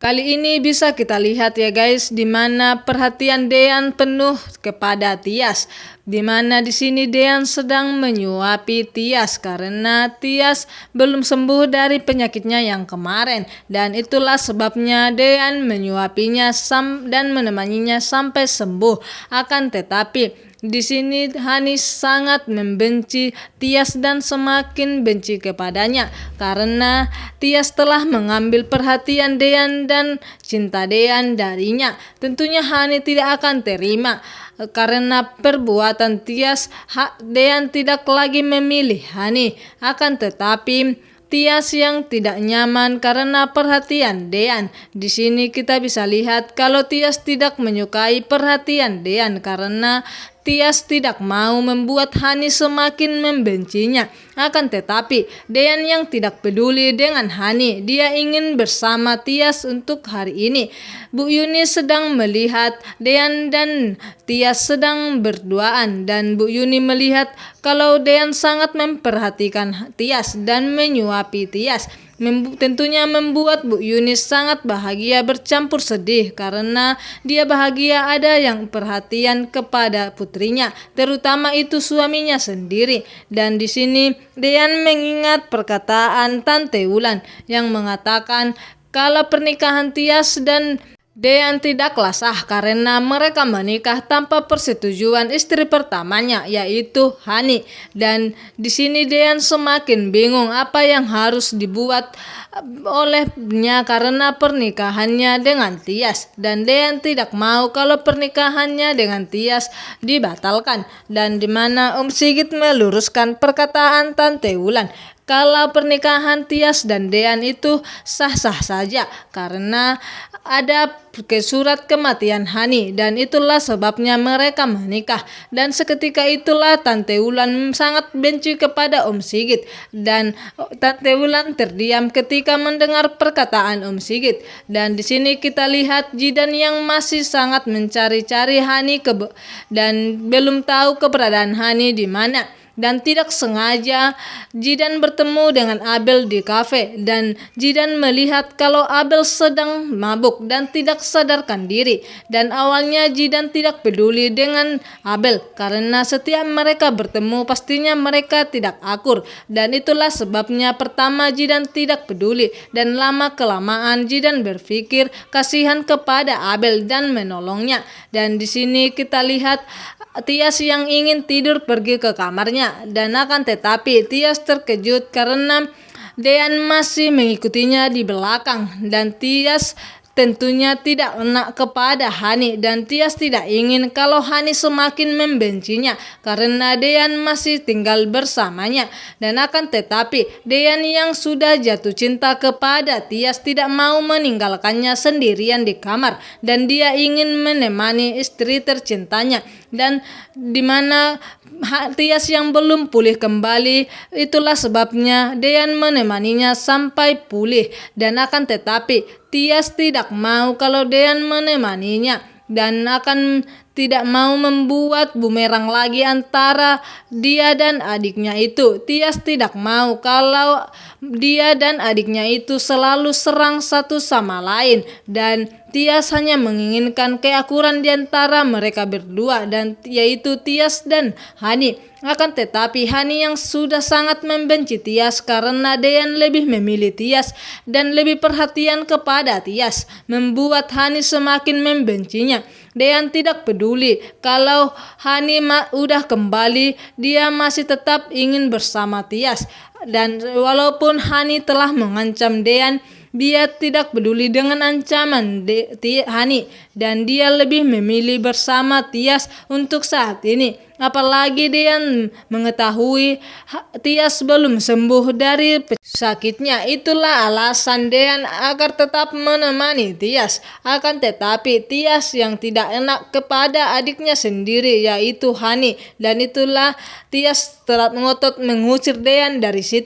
Kali ini bisa kita lihat ya guys, di mana perhatian Dean penuh kepada Tias. Di mana di sini Dean sedang menyuapi Tias karena Tias belum sembuh dari penyakitnya yang kemarin, dan itulah sebabnya Dean menyuapinya dan menemaninya sampai sembuh. Akan tetapi di sini Hani sangat membenci Tias dan semakin benci kepadanya karena Tias telah mengambil perhatian Dean dan cinta Dean darinya. Tentunya Hani tidak akan terima karena perbuatan Tias. Dean tidak lagi memilih Hani, akan tetapi Tias yang tidak nyaman karena perhatian Dean. Di sini kita bisa lihat kalau Tias tidak menyukai perhatian Dean karena Tias tidak mau membuat Hani semakin membencinya. Akan tetapi Dean yang tidak peduli dengan Hani, dia ingin bersama Tias untuk hari ini. Bu Yuni sedang melihat Dean dan Tias sedang berduaan, dan Bu Yuni melihat kalau Dean sangat memperhatikan Tias dan menyuapi Tias. Tentunya membuat Bu Yuni sangat bahagia bercampur sedih karena dia bahagia ada yang perhatian kepada putrinya, terutama itu suaminya sendiri. Dan di sini Dean mengingat perkataan Tante Wulan yang mengatakan kalau pernikahan Tias dan Dean tidaklah sah karena mereka menikah tanpa persetujuan istri pertamanya, yaitu Hani. Dan di sini Dean semakin bingung apa yang harus dibuat olehnya karena pernikahannya dengan Tias, dan Dean tidak mau kalau pernikahannya dengan Tias dibatalkan. Dan di mana Om Sigit meluruskan perkataan Tante Wulan kalau pernikahan Tias dan Dean itu sah-sah saja karena ada surat kematian Hani, dan itulah sebabnya mereka menikah. Dan seketika itulah Tante Wulan sangat benci kepada Om Sigit, dan Tante Wulan terdiam ketika mendengar perkataan Om Sigit. Dan di sini kita lihat Jidan yang masih sangat mencari-cari Hani dan belum tahu keberadaan Hani di mana. Dan tidak sengaja Jidan bertemu dengan Abel di kafe, dan Jidan melihat kalau Abel sedang mabuk dan tidak sadarkan diri. Dan awalnya Jidan tidak peduli dengan Abel karena setiap mereka bertemu pastinya mereka tidak akur, dan itulah sebabnya pertama Jidan tidak peduli, dan lama kelamaan Jidan berpikir kasihan kepada Abel dan menolongnya. Dan di sini kita lihat Tias yang ingin tidur pergi ke kamarnya, dan akan tetapi Tias terkejut karena Dean masih mengikutinya di belakang, dan Tias tentunya tidak enak kepada Hani, dan Tias tidak ingin kalau Hani semakin membencinya karena Dean masih tinggal bersamanya. Dan akan tetapi Dean yang sudah jatuh cinta kepada Tias tidak mau meninggalkannya sendirian di kamar, dan dia ingin menemani istri tercintanya. Dan di mana Tias yang belum pulih kembali, itulah sebabnya Dean menemaninya sampai pulih. Dan akan tetapi Tias tidak mau kalau Dean menemaninya, dan akan tidak mau membuat bumerang lagi antara dia dan adiknya itu. Tias tidak mau kalau dia dan adiknya itu selalu serang satu sama lain, dan Tias hanya menginginkan keakuran di antara mereka berdua, dan yaitu Tias dan Hani. Akan tetapi Hani yang sudah sangat membenci Tias karena Dean lebih memilih Tias dan lebih perhatian kepada Tias, membuat Hani semakin membencinya. Dean tidak peduli kalau Hani udah kembali, dia masih tetap ingin bersama Tias. Dan walaupun Hani telah mengancam Dean, dia tidak peduli dengan ancaman Hani, dan dia lebih memilih bersama Tias untuk saat ini. Apalagi Dean mengetahui Tias belum sembuh dari sakitnya. Itulah alasan Dean agar tetap menemani Tias. Akan tetapi Tias yang tidak enak kepada adiknya sendiri, yaitu Hani, dan itulah Tias telah ngotot mengusir Dean dari situ.